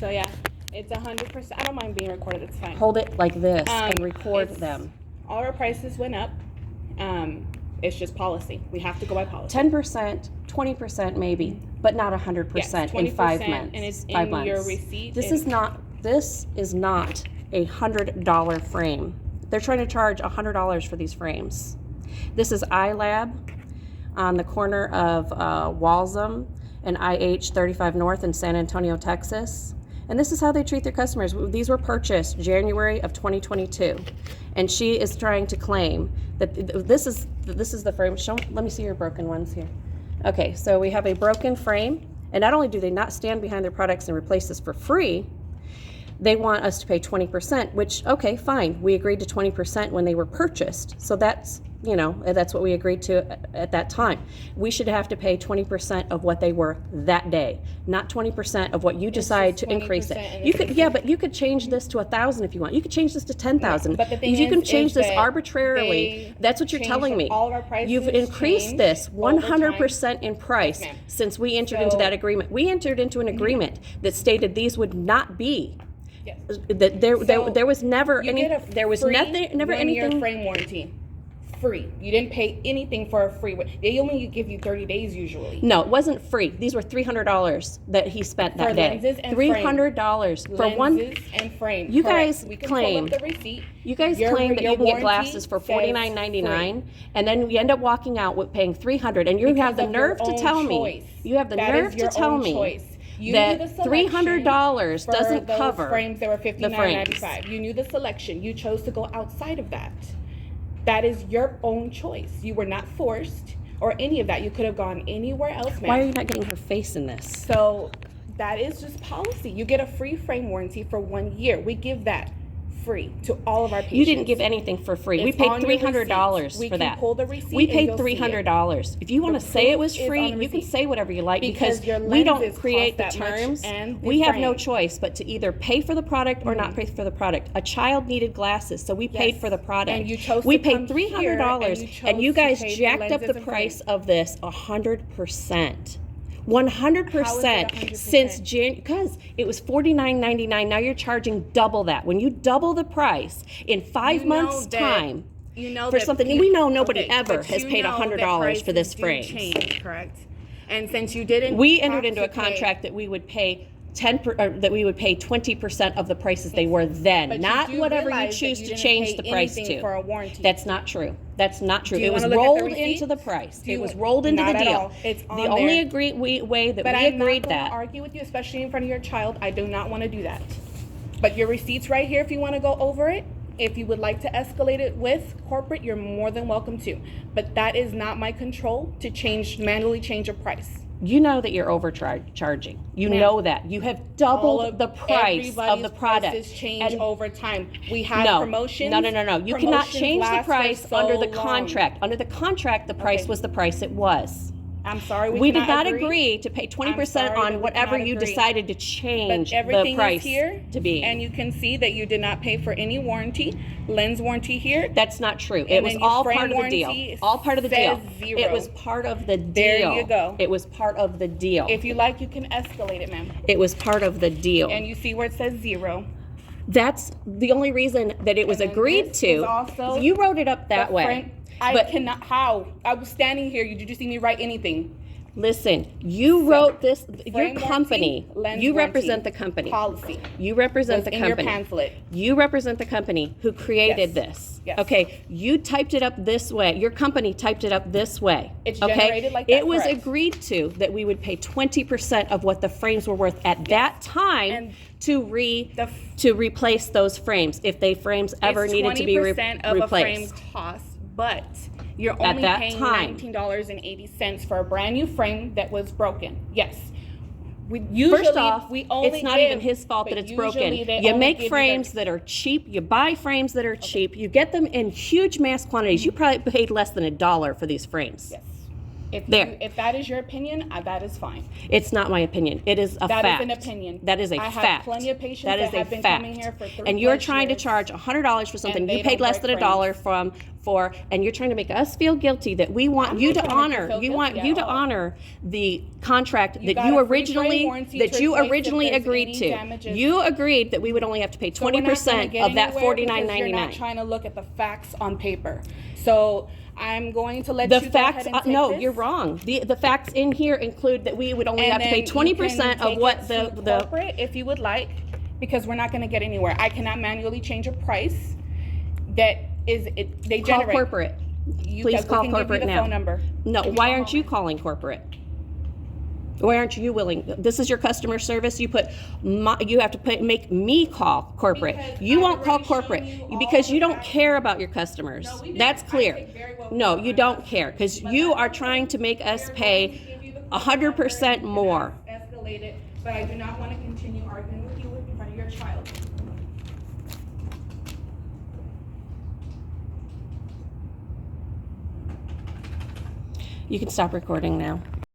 So yeah, it's 100%. I don't mind being recorded. It's fine. Hold it like this and record them. All our prices went up. It's just policy. We have to go by policy. 10%, 20% maybe, but not 100% in 5 months. And it's 5 in months. your receipt. This is not a $100 frame. They're trying to charge $100 for these frames. This is EyeLab on the corner of Walsham and IH 35 North in San Antonio, Texas. And this is how they treat their customers. These were purchased January of 2022. And she is trying to claim that this is the frame. Let me see your broken ones here. Okay, so we have a broken frame. And not only do they not stand behind their products and replace this for free, they want us to pay 20%, which, okay, fine. We agreed to 20% when they were purchased. So that's, that's what we agreed to at that time. We should have to pay 20% of what they were that day, not 20% of what you decide to increase it. You could, but you could change this to 1,000 if you want. You could change this to 10,000. But the thing you can is change this that arbitrarily. That's what you're telling me. All of our prices You've increased this 100% in price Yes, ma'am. since we entered into that agreement. We entered into an agreement that stated these would not be. Yes. That there was never any. There was never anything. Frame warranty, free. You didn't pay anything for a free. They only give you 30 days usually. No, it wasn't free. These were $300 that he spent that day. Lenses and $300 for one. Lenses and frame. You Correct. guys We can claim. pull up the receipt. You guys Your- claim that your you can get warranty glasses for says $49.99, and then you end up walking out with paying $300, and you Because have the of your nerve to own tell me. choice. You have the That nerve is to your tell own me choice. You that knew the selection $300 for doesn't those cover frames that were the $59.95. You knew the selection. You chose to go outside of that. That is your own choice. You were not forced or any of that. You could have gone anywhere else, ma'am. Why are you not getting her face in this? So that is just policy. You get a free frame warranty for 1 year. We give that free to all of our patients. You didn't give anything for free. We It's paid on your $300 receipt. We for can that. pull the receipt We and paid you'll see it. $300. If you want to The say it proof was is free, on the you can receipt. say whatever you like Because your we don't lenses create the cost that much terms. and the We have no frame. choice but to either pay for the product or not pay for the product. A child needed glasses, so we paid Yes. for the product. And you chose we to paid come here $300, and you and you chose to guys pay for jacked up lenses the and price frames. of this 100%. 100% 100%? since because it was $49.99. Now you're charging double that. When you double the price in 5 months' time for something, and we know nobody ever has paid $100 for this frame. Change, correct? And since you didn't, We entered into a contract that we would pay 20% of the prices they were then, But you not do whatever you realize that choose you to didn't change pay the price anything to. for a warranty. That's not true. That's not true. Do you It was wanna look at the rolled receipt? into the price. Do It you- was rolled into Not the at deal. all. It's on The only there. way that But we I'm not agreed going that. to argue with you, especially in front of your child. I do not want to do that. But your receipt's right here if you want to go over it. If you would like to escalate it with corporate, you're more than welcome to. But that is not my control to manually change a price. You know that you're overcharging. You Ma'am, know that. You have All doubled of the price of the everybody's product. prices change over time. We have No, promotions. no. You cannot Promotions change the last for price so under the long. contract. Under the contract, the price Okay. was the price it was. I'm sorry, We did cannot not agree to pay 20% I'm sorry, but on we whatever cannot you agree. decided to But change everything the price is here, to be. and you can see that you did not pay for any warranty. Lens warranty here. That's not true. It And was then your all frame part of the deal. warranty All part of the deal. says 0. It was part of the deal. There you go. It was part of the deal. If you like, you can escalate it, ma'am. It was part of the deal. And you see where it says 0. That's the only reason that it was And then agreed this to. is also You wrote it up that The way. frame- I But cannot. How? I was standing here. Did you see me write anything? listen, you wrote this, your Frame company, warranty, lens you warranty, represent the company. Policy. You represent Was the in your company. pamphlet. You represent the company who created Yes. this. Yes. Okay, you typed it up this way. Your company typed it up this way. It's okay? generated like that, It was correct. agreed to that we would pay 20% of what the frames were worth at that time And to replace those frames if they frames ever it's needed to be 20% of a frame replaced. cost, but you're At only that paying time. $19.80 for a brand new frame that was broken. Yes. We usually, First off, we only it's not give, even his fault that but it's broken. usually they You only make give frames that are cheap. You buy frames that are cheap. You get them in huge mass quantities. You probably paid less than $1 for these frames. Yes. There. If that is your opinion, that is fine. It's not my opinion. It is a fact. That is an opinion. That is a I fact. have plenty of patients that is that have a been fact. coming here for 3+ And you're trying to years, charge $100 for something and they you paid don't less break than $1 for, and you're trying to make us feel guilty that we want I'm you not to trying to make you honor. feel You want guilty you at to all. honor the contract that got you a free frame originally warranty to replace if there's agreed any to. damages. You agreed that we would only have to pay So we're not gonna 20% get of that anywhere because You're not $49.99. trying to look at the facts on paper. So I'm going to let The you facts, go ahead and take no, this. you're wrong. The facts in here include that we would only And have to pay then you 20% can of take what it the to corporate if you would like, because we're not going to get anywhere. I cannot manually change a price that is they call generate. corporate. You Please can, call we can corporate give you the now. phone number. No, Give me why one aren't you moment. calling corporate? Why aren't you willing? This is your customer service. You have to make me call corporate. Because You I've wont call already shown corporate you because all you the don't facts. care about your customers. No, we do. That's I clear. take very well No, care of you my don't customers. care because But you that's are okay. trying to make us We're pay going to give you the phone 100% number and more. you can escalate it, but I do not want to continue arguing with you in front of your child. You can stop recording now.